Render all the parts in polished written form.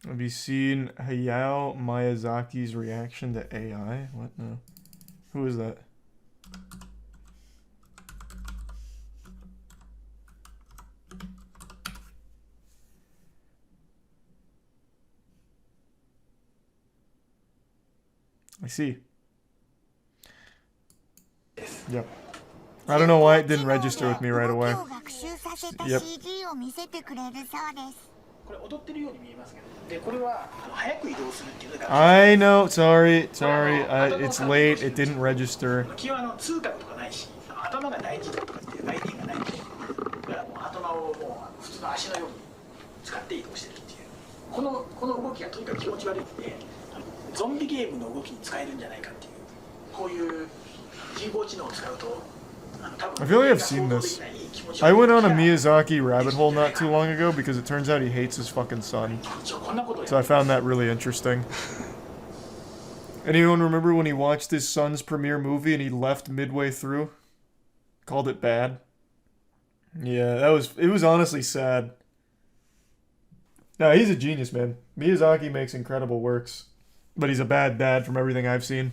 Have you seen Hayao Miyazaki's reaction to AI? What? No. Who is that? I see. Yep. I don't know why it didn't register with me right away. Yep. I know, sorry, it's late, it didn't register. I feel like I've seen this. I went on a Miyazaki rabbit hole not too long ago because it turns out he hates his fucking son. So I found that really interesting. Anyone remember when he watched his son's premiere movie and he left midway through? Called it bad? Yeah, it was honestly sad. No, he's a genius, man. Miyazaki makes incredible works. But he's a bad dad from everything I've seen.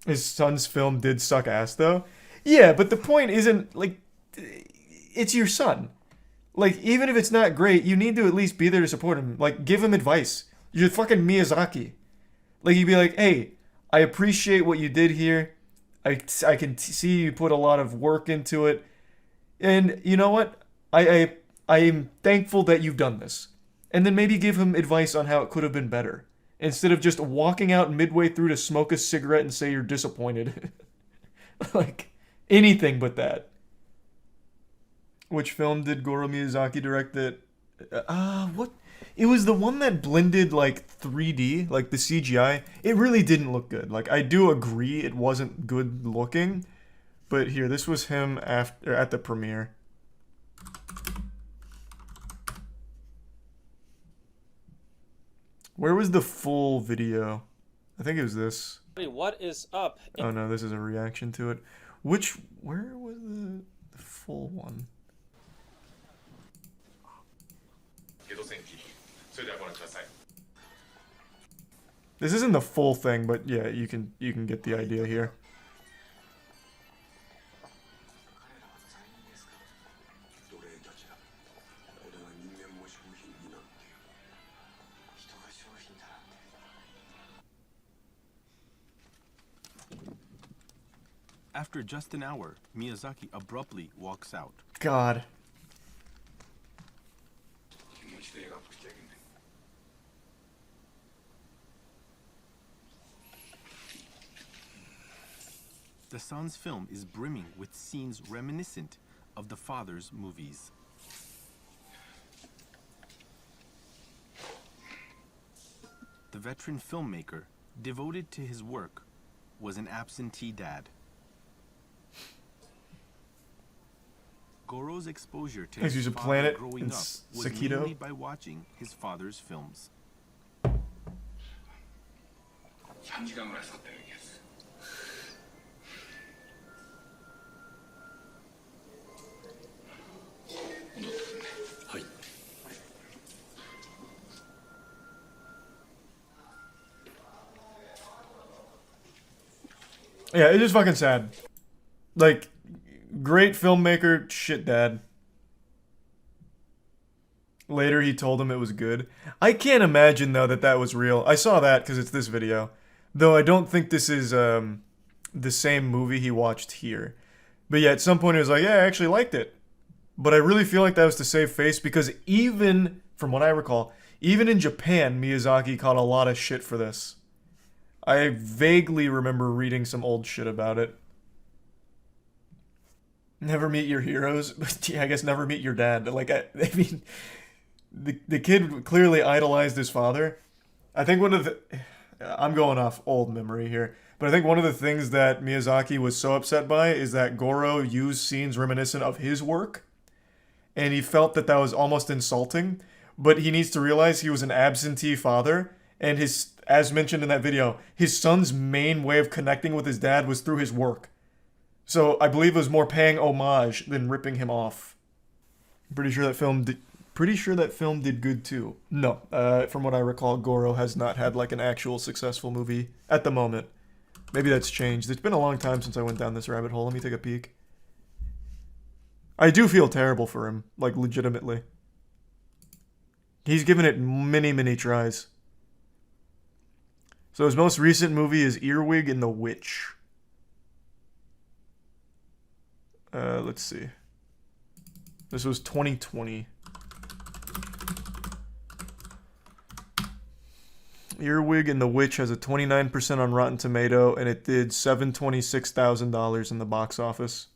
His son's film did suck ass, though. Yeah, but the point isn't, like, it's your son. Like, even if it's not great, you need to at least be there to support him. Like, give him advice. You're fucking Miyazaki. Like, you'd be like, hey, I appreciate what you did here. I can see you put a lot of work into it. And you know what? I am thankful that you've done this. And then maybe give him advice on how it could have been better. Instead of just walking out midway through to smoke a cigarette and say you're disappointed. Like, anything but that. Which film did Goro Miyazaki direct that... what? It was the one that blended, like, 3D, like the CGI. It really didn't look good. Like, I do agree it wasn't good looking. But here, this was him after at the premiere. Where was the full video? I think it was this. What is up? Oh no, this is a reaction to it. Where was the full one? This isn't the full thing, but yeah, you can get the idea here. After just an hour, Miyazaki abruptly walks out. God. The son's film is brimming with scenes reminiscent of the father's movies. The veteran filmmaker, devoted to his work, was an absentee dad. Goro's exposure to his father growing up was mainly by watching his father's films. Yeah, it's just fucking sad. Like, great filmmaker, shit dad. Later he told him it was good. I can't imagine though that was real. I saw that because it's this video. Though I don't think this is the same movie he watched here. But yeah, at some point he was like, yeah, I actually liked it. But I really feel like that was to save face because even, from what I recall, even in Japan, Miyazaki caught a lot of shit for this. I vaguely remember reading some old shit about it. Never meet your heroes. Yeah, I guess never meet your dad. Like, I mean, the kid clearly idolized his father. I think one of the... I'm going off old memory here. But I think one of the things that Miyazaki was so upset by is that Goro used scenes reminiscent of his work. And he felt that was almost insulting. But he needs to realize he was an absentee father. And his, as mentioned in that video, his son's main way of connecting with his dad was through his work. So I believe it was more paying homage than ripping him off. I'm pretty sure that film pretty sure that film did good too. No, from what I recall, Goro has not had like an actual successful movie at the moment. Maybe that's changed. It's been a long time since I went down this rabbit hole. Let me take a peek. I do feel terrible for him, like legitimately. He's given it many, many tries. So his most recent movie is Earwig and the Witch. Let's see. This was 2020. Earwig and the Witch has a 29% on Rotten Tomato, and it did $726,000 in the box office,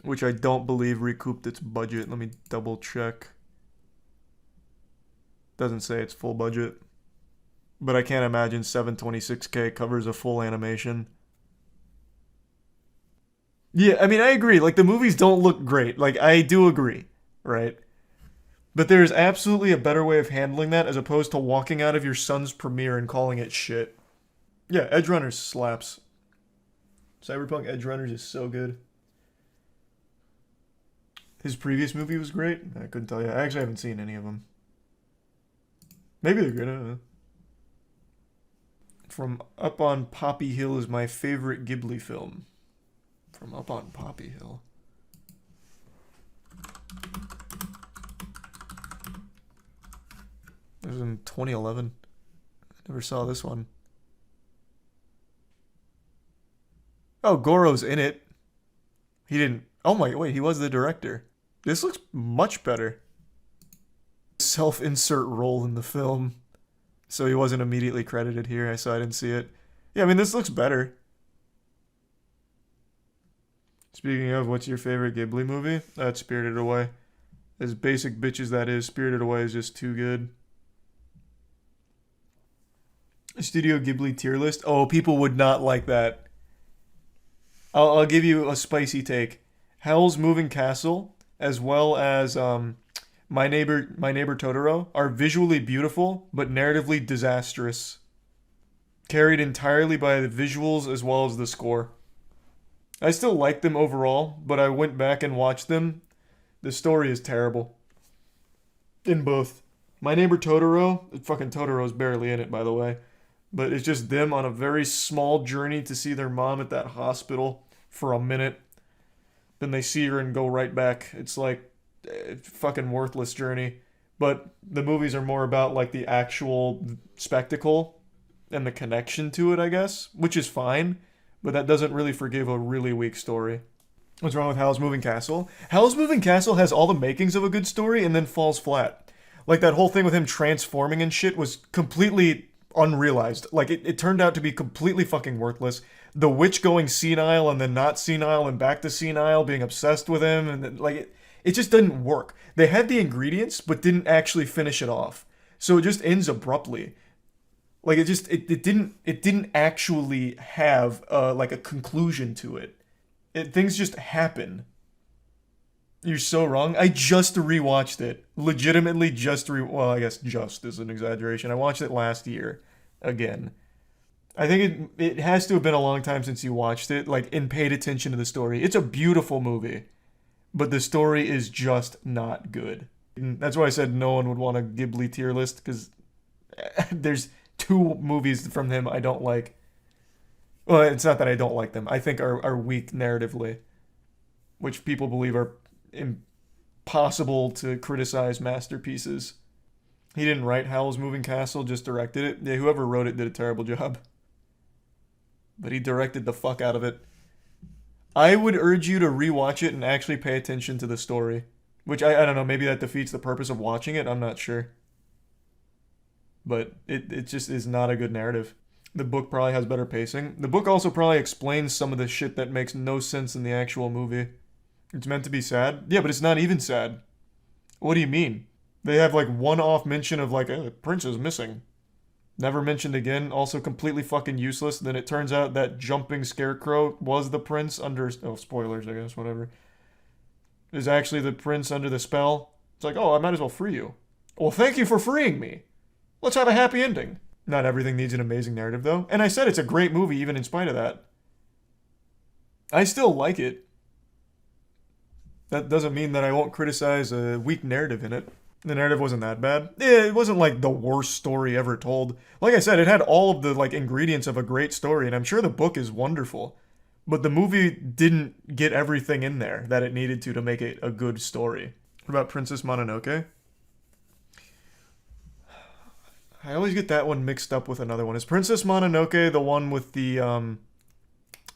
which I don't believe recouped its budget. Let me double check. Doesn't say it's full budget, but I can't imagine 726K covers a full animation. Yeah, I mean, I agree. Like, the movies don't look great. Like, I do agree, right? But there's absolutely a better way of handling that as opposed to walking out of your son's premiere and calling it shit. Yeah, Edge Runners slaps. Cyberpunk Edge Runners is so good. His previous movie was great. I couldn't tell you. I actually haven't seen any of them. Maybe they're good. I don't know. From Up on Poppy Hill is my favorite Ghibli film. From Up on Poppy Hill. It was in 2011. I never saw this one. Oh, Goro's in it. He didn't... Oh my... Wait, he was the director. This looks much better. Self-insert role in the film. So he wasn't immediately credited here, so I didn't see it. Yeah, I mean, this looks better. Speaking of, what's your favorite Ghibli movie? That's Spirited Away. As basic bitch as that is, Spirited Away is just too good. Studio Ghibli tier list? Oh, people would not like that. I'll give you a spicy take. Howl's Moving Castle, as well as My Neighbor Totoro, are visually beautiful, but narratively disastrous. Carried entirely by the visuals as well as the score. I still like them overall, but I went back and watched them. The story is terrible. In both. My Neighbor Totoro, fucking Totoro's barely in it, by the way, but it's just them on a very small journey to see their mom at that hospital for a minute. Then they see her and go right back. It's like a fucking worthless journey. But the movies are more about like the actual spectacle and the connection to it, I guess, which is fine. But that doesn't really forgive a really weak story. What's wrong with Howl's Moving Castle? Howl's Moving Castle has all the makings of a good story and then falls flat. Like, that whole thing with him transforming and shit was completely unrealized. Like, it turned out to be completely fucking worthless. The witch going senile and then not senile and back to senile, being obsessed with him, and then, like, it just didn't work. They had the ingredients, but didn't actually finish it off. So it just ends abruptly. Like, it didn't actually have like a conclusion to it. Things just happen. You're so wrong. I just rewatched it. Legitimately well, I guess just is an exaggeration. I watched it last year again. I think it has to have been a long time since you watched it, like, and paid attention to the story. It's a beautiful movie, but the story is just not good. And that's why I said no one would want a Ghibli tier list, because there's 2 movies from him I don't like. Well, it's not that I don't like them. I think are weak narratively, which people believe are impossible to criticize masterpieces. He didn't write Howl's Moving Castle, just directed it. Yeah, whoever wrote it did a terrible job. But he directed the fuck out of it. I would urge you to rewatch it and actually pay attention to the story. Which, I don't know, maybe that defeats the purpose of watching it, I'm not sure. But it just is not a good narrative. The book probably has better pacing. The book also probably explains some of the shit that makes no sense in the actual movie. It's meant to be sad? Yeah, but it's not even sad. What do you mean? They have like one-off mention of like, the prince is missing. Never mentioned again. Also completely fucking useless. Then it turns out that jumping scarecrow was the prince under... Oh, spoilers, I guess, whatever. Is actually the prince under the spell. It's like, oh, I might as well free you. Well, thank you for freeing me. Let's have a happy ending. Not everything needs an amazing narrative, though. And I said it's a great movie, even in spite of that. I still like it. that doesn't mean that I won't criticize a weak narrative in it. The narrative wasn't that bad. It wasn't like the worst story ever told. Like I said, it had all of the like ingredients of a great story, and I'm sure the book is wonderful. But the movie didn't get everything in there that it needed to make it a good story. What about Princess Mononoke? I always get that one mixed up with another one. Is Princess Mononoke the one with the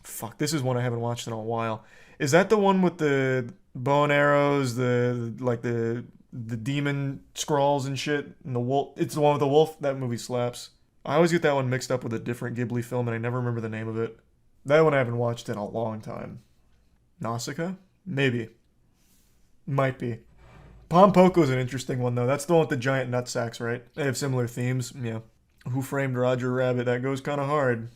fuck, this is one I haven't watched in a while. Is that the one with the bow and arrows, the demon scrawls and shit, and the wolf? It's the one with the wolf. That movie slaps. I always get that one mixed up with a different Ghibli film, and I never remember the name of it. That one I haven't watched in a long time. Nausicaa? Maybe. Might be. Pom Poko's an interesting one, though. That's the one with the giant nutsacks, right? They have similar themes. Yeah. Who Framed Roger Rabbit? That goes kind of hard.